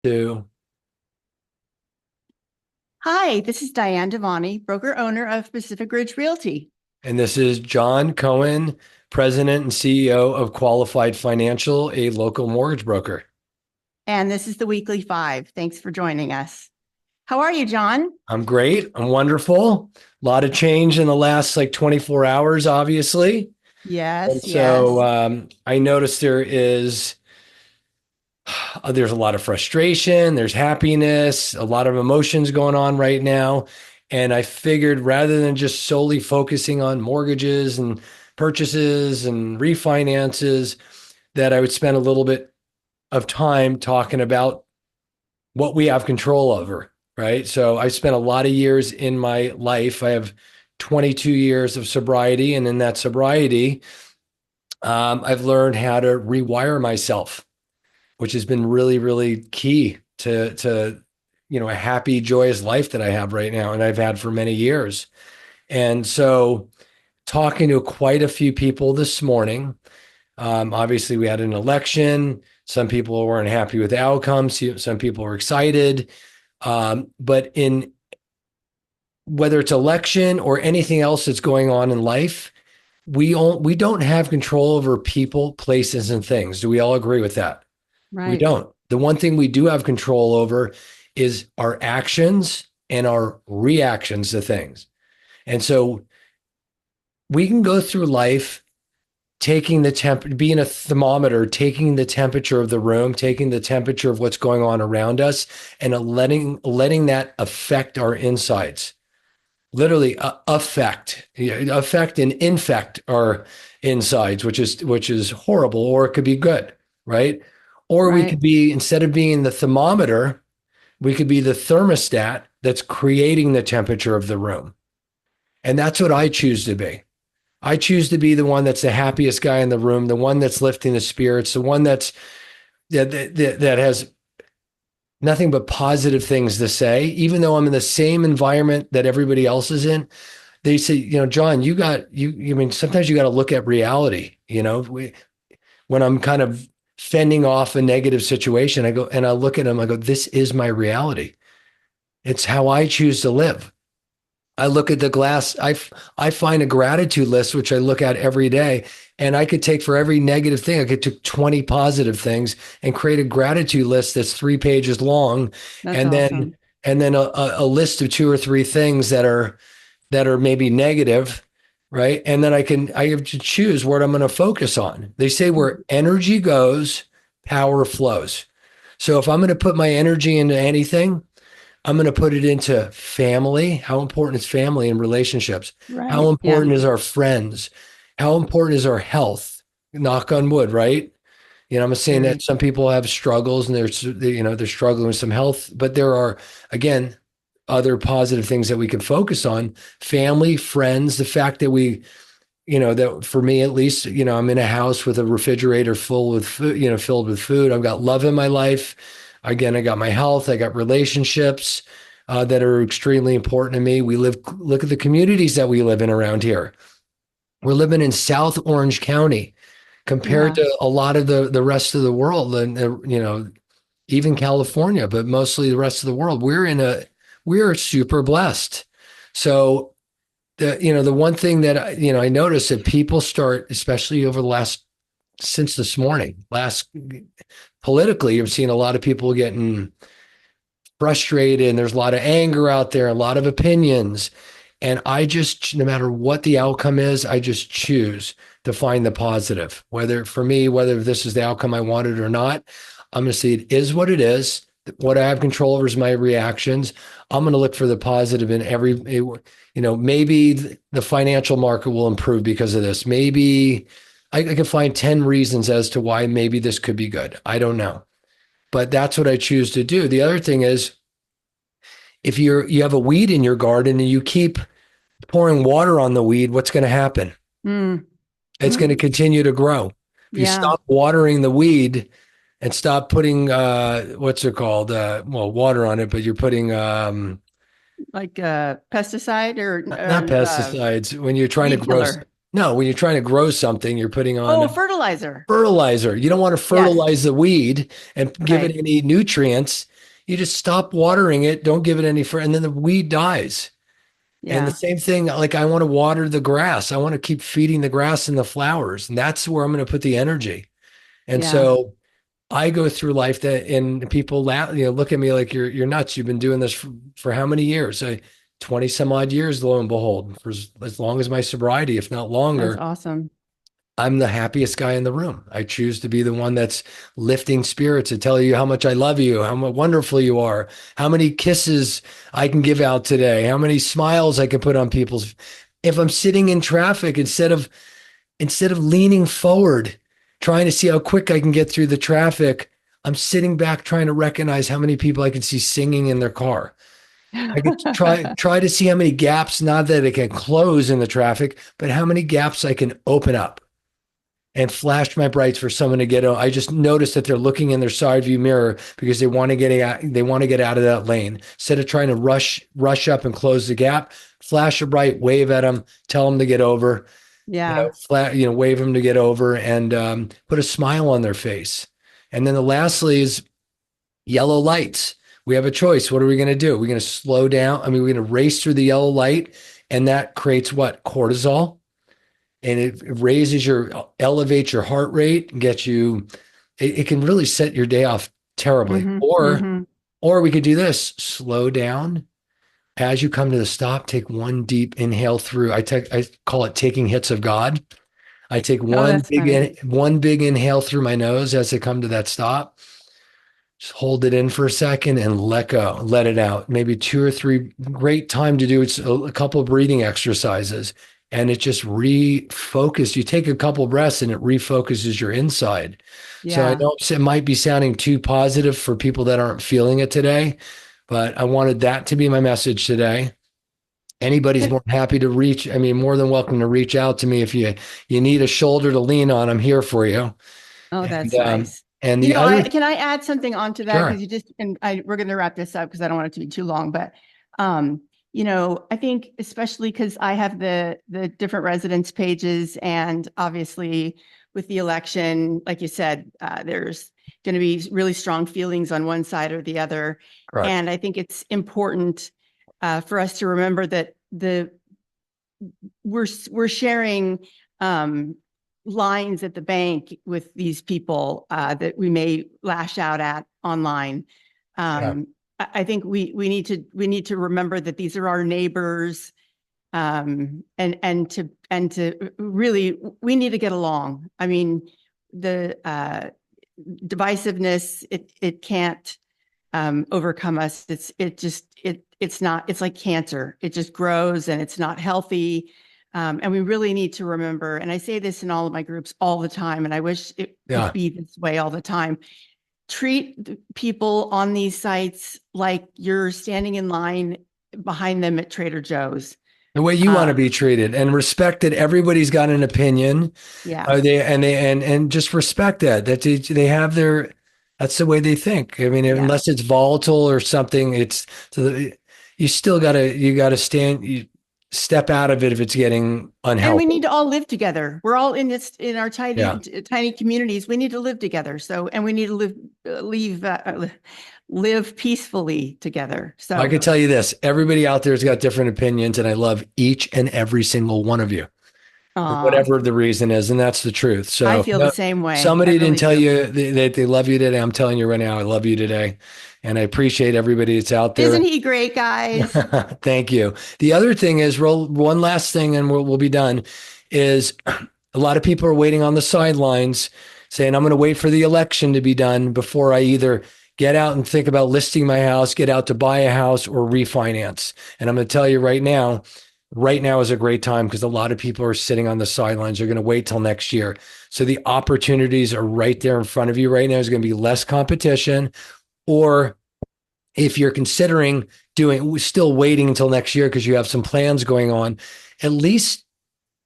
Two. Hi, this is Diane Devani, broker owner of Pacific Ridge Realty. And this is John Cohen, President and CEO of Qualified Financial, a local mortgage broker. And this is the Weekly Five. Thanks for joining us. How are you, John? I'm great. I'm wonderful. A lot of change in the last 24 hours, obviously. And Yes, so yes. I noticed there's a lot of frustration, there's happiness, a lot of emotions going on right now. And I figured rather than just solely focusing on mortgages and purchases and refinances, that I would spend a little bit of time talking about what we have control over, right? So I spent a lot of years in my life. I have 22 years of sobriety, and in that sobriety, I've learned how to rewire myself, which has been really, really key to a happy, joyous life that I have right now, and I've had for many years. And so, talking to quite a few people this morning. Obviously, we had an election. Some people weren't happy with the outcomes. Some people were excited. But in whether it's election or anything else that's going on in life, we don't have control over people, places, and things. Do we all agree with that? We Right. don't. The one thing we do have control over is our actions and our reactions to things. And so we can go through life taking the being a thermometer, taking the temperature of the room, taking the temperature of what's going on around us, and letting that affect our insides. Literally affect and infect our insides, which is horrible, or it could be good, right? Or we could Right. be, instead of being the thermometer, we could be the thermostat that's creating the temperature of the room. And that's what I choose to be. I choose to be the one that's the happiest guy in the room, the one that's lifting the spirits, the one that has nothing but positive things to say, even though I'm in the same environment that everybody else is in. They say, John, I mean, sometimes you got to look at reality. When I'm kind of fending off a negative situation, I go and I look at them, I go, this is my reality. It's how I choose to live. I look at the glass. I find a gratitude list, which I look at every day. And I could take for every negative thing, I could take 20 positive things and create a gratitude list that's 3 pages long. That's And then, awesome. and then a list of two or three things that are maybe negative, right? And then I have to choose what I'm going to focus on. They say where energy goes, power flows. So if I'm going to put my energy into anything, I'm going to put it into family. How important is family and relationships? How Right. Yeah. important is our friends? How important is our health? Knock on wood, right? I'm saying that Very. some people have struggles and they're struggling with some health, but there are, again, other positive things that we can focus on. Family, friends, the fact that that for me at least, I'm in a house with a refrigerator full with food, filled with food. I've got love in my life. Again, I got my health. I got relationships that are extremely important to me. Look at the communities that we live in around here. We're living in South Orange County compared Yeah. to a lot of the rest of the world, and even California, but mostly the rest of the world. We're super blessed. So the one thing that I noticed that people start, especially over the last since this morning, last politically, you've seen a lot of people getting frustrated, and there's a lot of anger out there, a lot of opinions. And I just, no matter what the outcome is, I just choose to find the positive. Whether for me, whether this is the outcome I wanted or not, I'm going to see it is what it is. What I have control over is my reactions. I'm going to look for the positive in maybe the financial market will improve because of this. Maybe I can find 10 reasons as to why maybe this could be good. I don't know. But that's what I choose to do. The other thing is, if you have a weed in your garden and you keep pouring water on the weed, what's going to happen? Mm. It's going to Mm. continue to grow. If you Yeah. stop watering the weed and stop putting what's it called? Well, water on it, but you're putting Like pesticide or not pesticides when you're trying to weed grow killer. No, when you're trying to grow something, you're putting Oh, on fertilizer. fertilizer. You don't want to Yes. fertilize the weed and give it Right. any nutrients. You just stop watering it, don't give it any and then the weed dies. And the Yeah. same thing, like I want to water the grass. I want to keep feeding the grass and the flowers, and that's where I'm going to put the energy. And Yeah. so I go through life that, and people laugh, look at me like you're nuts. You've been doing this for how many years? 20 some odd years, lo and behold, for as long as my sobriety, if not That's longer. awesome. I'm the happiest guy in the room. I choose to be the one that's lifting spirits, to tell you how much I love you, how wonderful you are, how many kisses I can give out today, how many smiles I can put on people's. If I'm sitting in traffic, instead of leaning forward, trying to see how quick I can get through the traffic, I'm sitting back trying to recognize how many people I can see singing in their car. I could try to see how many gaps, not that it can close in the traffic, but how many gaps I can open up and flash my brights for someone to get out. I just noticed that they're looking in their side view mirror because they want to get out of that lane. Instead of trying to rush up and close the gap, flash a bright, wave at them, tell them to get over, Yeah. wave them to get over, and put a smile on their face. And then lastly is yellow lights. We have a choice. What are we going to do? We're going to slow down. I mean, we're going to race through the yellow light, and that creates what? Cortisol, and it elevates your heart rate and gets you. It can really set your day off terribly. Hmm. Or Hmm. or we could do this: slow down as you come to the stop. Take one deep inhale through. I call it taking hits of God. I take Oh, that's funny. one big inhale through my nose as I come to that stop. Just hold it in for a second and let go, let it out. Maybe two or three. Great time to do it's a couple of breathing exercises, and it just refocus. You take a couple of breaths and it refocuses your inside. So I Yeah. know it might be sounding too positive for people that aren't feeling it today, but I wanted that to be my message today. Anybody's Can- more than happy to reach. I mean, more than welcome to reach out to me if you need a shoulder to lean on. I'm here for you. Oh, And that's nice. and You the know, other, can I add something onto that? sure, Because we're going to wrap this up because I don't want it to be too long, but, I think especially because I have the different residence pages, and obviously with the election, like you said, there's going to be really strong feelings on one side or the other. correct. And I think it's important for us to remember that we're sharing lines at the bank with these people that we may lash out at online. Yeah. I think we need to remember that these are our neighbors, and to really we need to get along. I mean, the divisiveness, it can't overcome us. It's not, it's like cancer. It just grows and it's not healthy. And we really need to remember, and I say this in all of my groups all the time, and I wish it could Yeah. be this way all the time. Treat the people on these sites like you're standing in line behind them at Trader Joe's. The way you want to Um, be treated, and respect that everybody's got an opinion. yeah, And just respect that they have their, that's the way they think. I mean, yeah. unless it's volatile or something, it's so you still gotta step out of it if it's getting And we unhealthy. need to all live together. We're all in our Yeah. tiny communities. We need to live together. So, and we need to live peacefully together. I So, can tell you this, everybody out there has got different opinions, and I love each and every single one of you, for uh, whatever the reason is, and that's the truth. I So feel the no, same way. I somebody didn't really tell do. you that they love you today. I'm telling you right now, I love you today, and I appreciate everybody that's out there. Isn't he great, guys? Thank you. The other thing is, one last thing, and we'll be done. Is a lot of people are waiting on the sidelines, saying, "I'm going to wait for the election to be done before I either get out and think about listing my house, get out to buy a house, or refinance." And I'm going to tell you right now. Right now is a great time because a lot of people are sitting on the sidelines. They're going to wait till next year. So the opportunities are right there in front of you right now. There's going to be less competition. Or if you're considering still waiting until next year because you have some plans going on, at least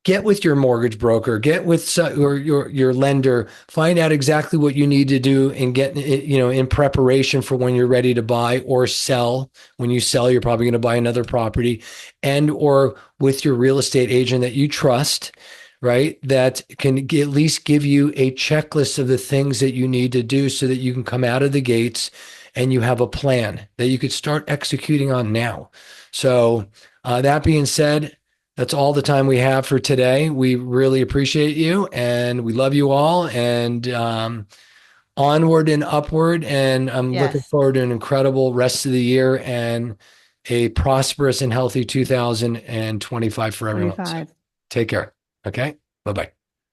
get with your mortgage broker, get with or your lender, find out exactly what you need to do and get in preparation for when you're ready to buy or sell. When you sell, you're probably going to buy another property, and or with your real estate agent that you trust. right? That can at least give you a checklist of the things that you need to do so that you can come out of the gates and you have a plan that you could start executing on now. So, that being said, that's all the time we have for today. We really appreciate you and we love you all. And onward and upward. And I'm looking Yes. forward to an incredible rest of the year and a prosperous and healthy 2025 for everyone. So 25. take care. Okay. Bye bye.